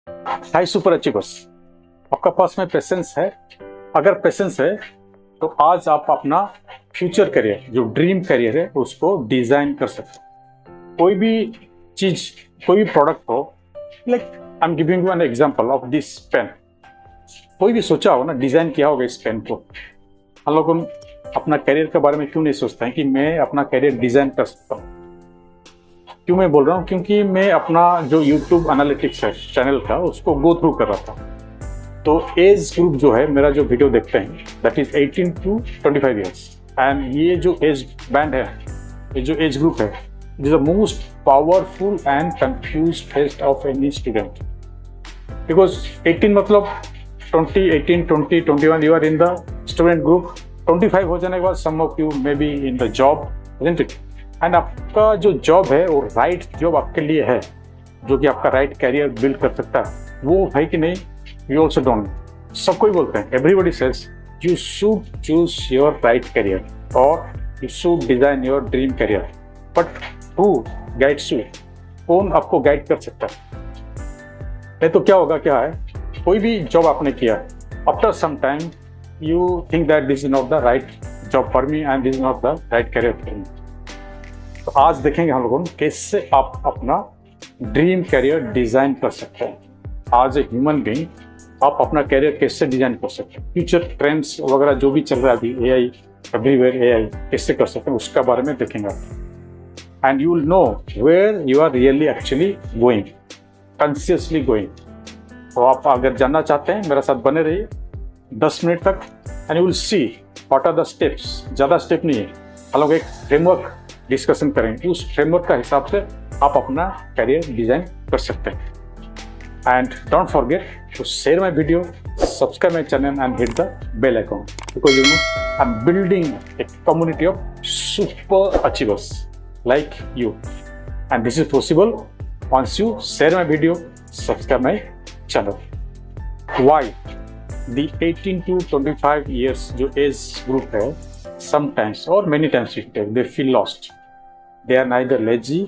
High super achievers, आपका पास में patience है? अगर पेशेंस है तो आज आप अपना फ्यूचर करियर, जो ड्रीम करियर है, उसको डिजाइन कर सकते हो। कोई भी चीज, कोई भी प्रोडक्ट हो, like I am giving you an example of this pen. कोई भी सोचा हो ना, डिजाइन किया होगा इस पेन को। हम लोग अपना करियर के बारे में क्यों नहीं सोचते हैं कि मैं अपना करियर डिजाइन कर सकता हूँ? क्यों मैं बोल रहा हूँ? क्योंकि मैं अपना जो यूट्यूब एनालिटिक्स है चैनल का, उसको गो थ्रू कर रहा था। तो एज ग्रुप जो है, मेरा जो वीडियो देखते हैं, that is 18 to 25 years. And ये जो एज बैंड है, ये जो एज ग्रुप है, it is the most powerful and confuse phase of any student. Because 18 मतलब 20, 18, 20, 21 you are in the student group. 25 हो जाने के बाद some of you may be in the job, isn't it? And आपका जो job है वो राइट जॉब आपके लिए है, जो कि आपका राइट कैरियर बिल्ड कर सकता है, वो है कि नहीं? You also don't. सब कोई बोलते हैं, everybody says you should choose your right career और you should design your dream career. But who guides you? कौन आपको गाइड कर सकता है? नहीं तो क्या होगा, क्या है, कोई भी जॉब आपने किया, after some time you think that this is not the right job for me and this is not the right career for me. तो आज देखेंगे हम लोगों कैसे आप अपना ड्रीम कैरियर डिजाइन कर सकते हैं। आज ए ह्यूमन बीइंग आप अपना कैरियर कैसे डिजाइन कर सकते हैं, फ्यूचर ट्रेंड्स वगैरह जो भी चल रहा है अभी, एआई एवरीवेयर, एआई कैसे कर सकते हैं उसका बारे में देखेंगे। And you will know where you are really actually going, consciously going. तो आप अगर जानना चाहते हैं, मेरे साथ बने रहिए 10 मिनट तक and you will see what are the steps. ज़्यादा स्टेप नहीं है, हम लोग एक फ्रेमवर्क डिस्कशन करेंगे, उस फ्रेमवर्क का हिसाब से आप अपना करियर डिजाइन कर सकते हैं। And don't forget to share my video, subscribe my channel and hit the bell icon, because you know I'm building a community of super achievers like you, and this is possible once you share my video, subscribe my channel. Why? The 18 to 25 years जो age group है, sometimes or many times they feel lost. They are neither lazy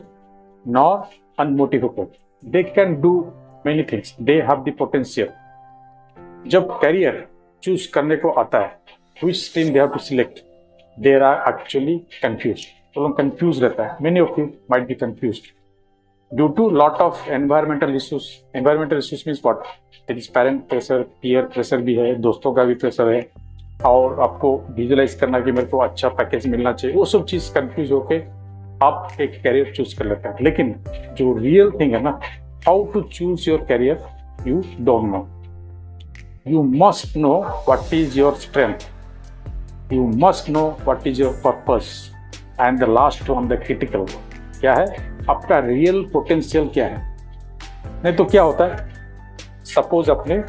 nor unmotivated. They can do many things, they have the potential. जब career choose करने को आता है, which stream they have to select, they are actually confused. तो लोग confused रहता है. Many of you might be confused due to lot of environmental issues. Environmental issues means what? There is parent pressure, peer pressure भी है, दोस्तों का भी pressure है, और आपको विजुअलाइज करना कि मेरे को अच्छा पैकेज मिलना चाहिए, वो सब चीज कंफ्यूज होके आप एक कैरियर चूज कर लेते हैं। लेकिन जो रियल थिंग है ना, how to choose your career, you don't know. You must know what is your strength. You must know what is your purpose. And the last one, the critical, क्या है? आपका real potential क्या है? नहीं तो क्या होता है, सपोज आपने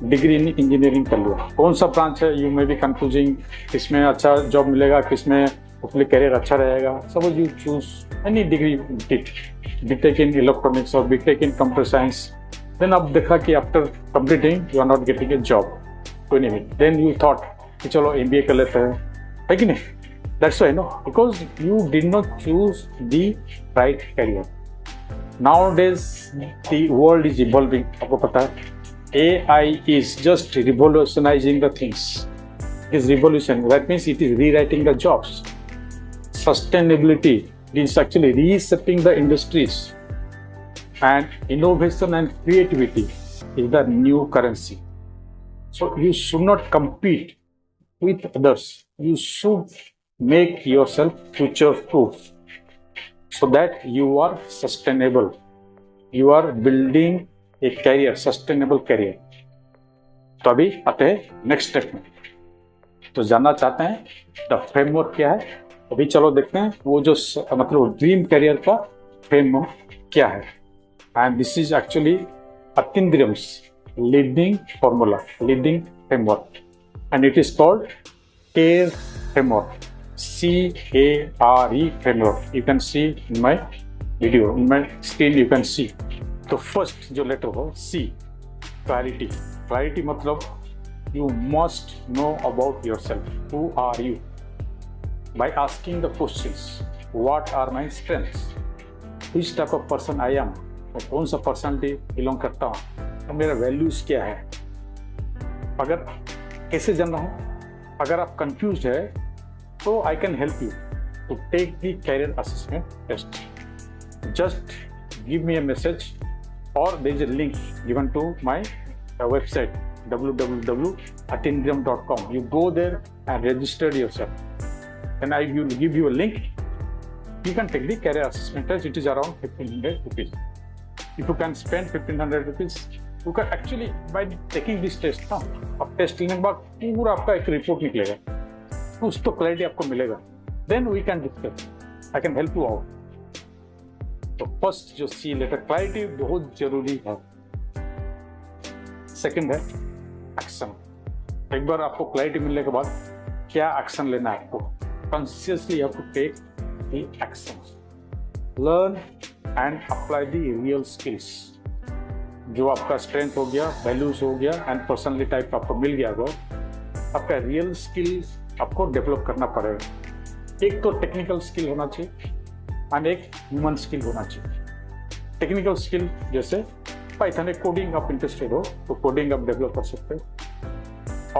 डिग्री इन इंजीनियरिंग कर लिया, कौन सा ब्रांच है, यू मे बी कंफ्यूजिंग, किसमें अच्छा जॉब मिलेगा, किसमें अपने करियर अच्छा रहेगा। Suppose you choose any degree, BTech in electronics और BTech in computer science. Then आप देखा कि after completing you are not getting a job to any mean, then you thought कि चलो एमबीए कर लेते हैं, है कि नहीं? That's why, no, because you did not choose the right career. Nowadays the world is evolving, आपको पता है AI is just revolutionizing the things. It is revolution, that means it is rewriting the jobs. Sustainability is actually reshaping the industries, and innovation and creativity is the new currency. So you should not compete with others. You should make yourself future proof so that you are sustainable. You are building a career, sustainable career. तो अभी आते हैं next step में। तो जानना चाहते हैं the framework क्या है, अभी चलो देखते हैं वो जो मतलब ड्रीम करियर का फ्रेमवर्क क्या है। And this is actually Atindrium's leading formula, leading framework, and it is called CARE framework, CARE framework. You can see in my video, in my screen you can see. तो first जो letter हो C, clarity. Clarity मतलब you must know about yourself, who are you, by asking the questions, what are my strengths, which type of person I am, मैं कौन सा personality belong करता हूँ, और मेरा वैल्यूज क्या है। अगर कैसे जानना हो, अगर आप कंफ्यूज है तो I can help you to take the career assessment test. Just give me a message और there is a link given to my website www.atindrium.com. You go there and register yourself. Then I will give you a link. You can take the career assessment test. It is around 1500 rupees. If you can spend 1500 rupees, you can actually by taking this test ना, अब test लेने के बाद पूरा आपका एक report निकलेगा, कुछ तो क्लैरिटी आपको मिलेगा. Then we can discuss. I can help you out. तो फर्स्ट जो सी लेटर क्लैरिटी बहुत जरूरी है. सेकंड है एक्शन. एक बार आपको क्लैरिटी मिलने के बाद क्या एक्शन लेना है आपको, consciously you have to take the action. Learn and apply the real skills. जो आपका स्ट्रेंथ हो गया, वैल्यूज हो गया एंड पर्सनली टाइप आपको मिल गया, वो आपका रियल स्किल्स आपको डेवलप करना पड़ेगा. एक तो टेक्निकल स्किल होना चाहिए एंड एक ह्यूमन स्किल होना चाहिए. टेक्निकल स्किल जैसे पाइथन कोडिंग आप इंटरेस्टेड हो तो कोडिंग आप डेवलप कर सकते हो,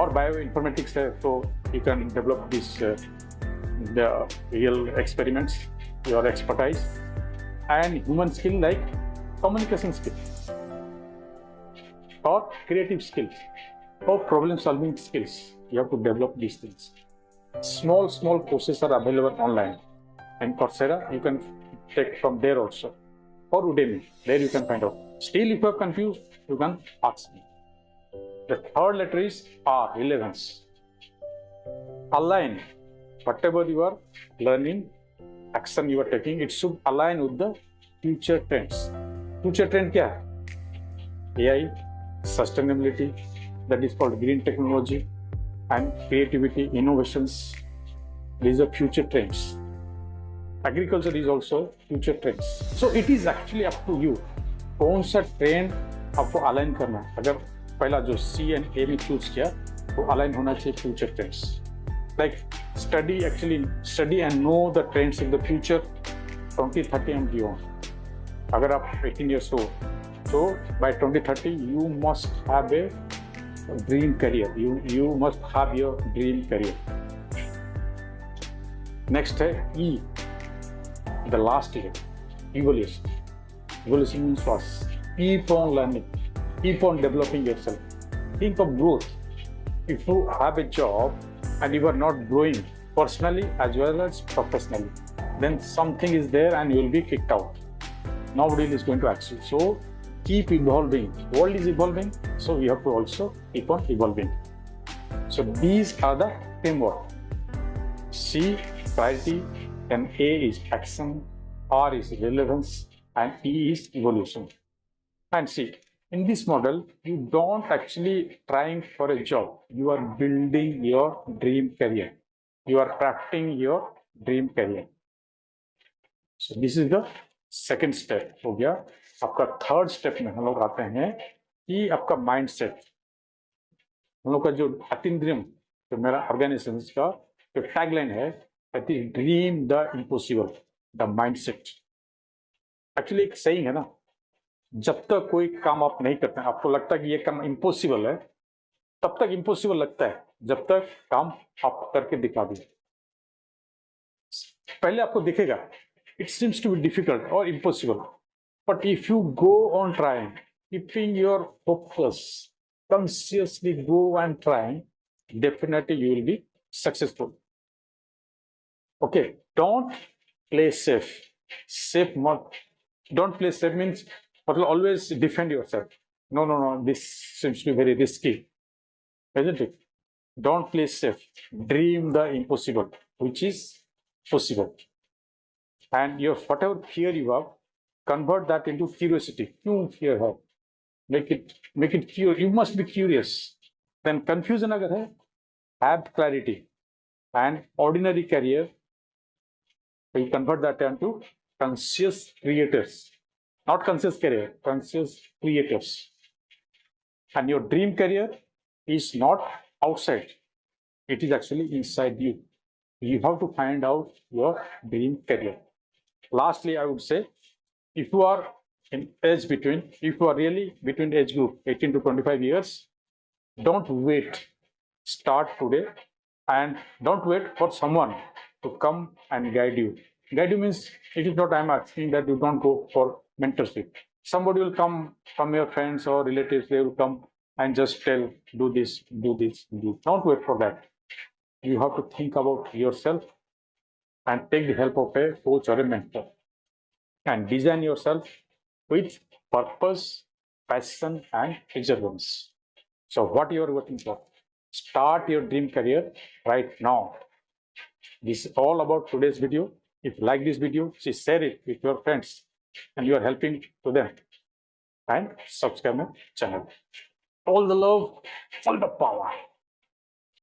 और बायो इन्फॉर्मेटिक्स है तो you can develop this the real experiments, your expertise. And human skill like communication skill or creative skills or problem solving skills. You have to develop these things. Small courses are available online, and Coursera you can take from there also, or Udemy, there you can find out. Still if you are confused, you can ask me. The third letter is R, relevance. Align whatever you are learning, action you are taking, it should align with the future trends. Future trend क्या है? AI, sustainability, that is called green technology, and creativity, innovations. These are future trends. Agriculture is also future trends. So it is actually up to you. कौन सा trend आपको align करना है. अगर पहला जो C and A में choose किया तो अलाइन होना चाहिए future trends. Like study and know the trends in the future 2030 and beyond. अगर आप 18 years old, so by 2030 you must have a dream career. You must have your dream career. Next है E, the last year, evolution. Evolution means what? Keep on learning, keep on developing yourself. Think of growth. If you have a job and you are not growing personally as well as professionally, then something is there and you will be kicked out. Nobody is going to accept. So keep evolving. World is evolving, so we have to also keep on evolving. So these are the framework. C, clarity, and A is action, R is relevance, and E is evolution. And see, in this model, you don't actually trying for a job. You are building your dream career. You are crafting your dream career. So this is the second step हो गया. आपका third step में हम लोग आते हैं कि आपका माइंड सेट. हम लोग का जो अतिंद्रियम, जो मेरा ऑर्गेनाइजेशन का जो टैगलाइन है, dream the impossible, the mind set. Actually एक सही है ना, जब तक कोई काम आप नहीं करते हैं, आपको लगता है कि ये काम इम्पॉसिबल है, तब तक इम्पॉसिबल लगता है जब तक काम आप करके दिखा दिए. पहले आपको दिखेगा it seems to be difficult or impossible, but if you go on trying, keeping your focus, consciously go and trying, definitely you will be successful. Okay, don't play safe. Don't play safe means always defend yourself. No, this seems to be very risky, isn't it? Don't play safe. Dream the impossible, which is possible. And your whatever fear you have, convert that into curiosity. क्यों fear है? Make it curious. You must be curious. Then confusion अगर है, have clarity. And ordinary career, you convert that into conscious creators. Not conscious career, conscious creators. And your dream career is not outside. It is actually inside you. You have to find out your dream career. Lastly, I would say, if you are in age between, if you are really between age group 18 to 25 years, don't wait. Start today and don't wait for someone to come and guide you. Guide you means it is not I'm asking that you don't go for mentorship. Somebody will come from your friends or relatives, they will come and just tell, do this, do this, do this. Don't wait for that. You have to think about yourself and take the help of a coach or a mentor and design yourself with purpose, passion, and exuberance. So, what you are working for? Start your dream career right now. This is all about today's video. If you like this video, please share it with your friends and you are helping to them. And subscribe my channel. All the love, all the power.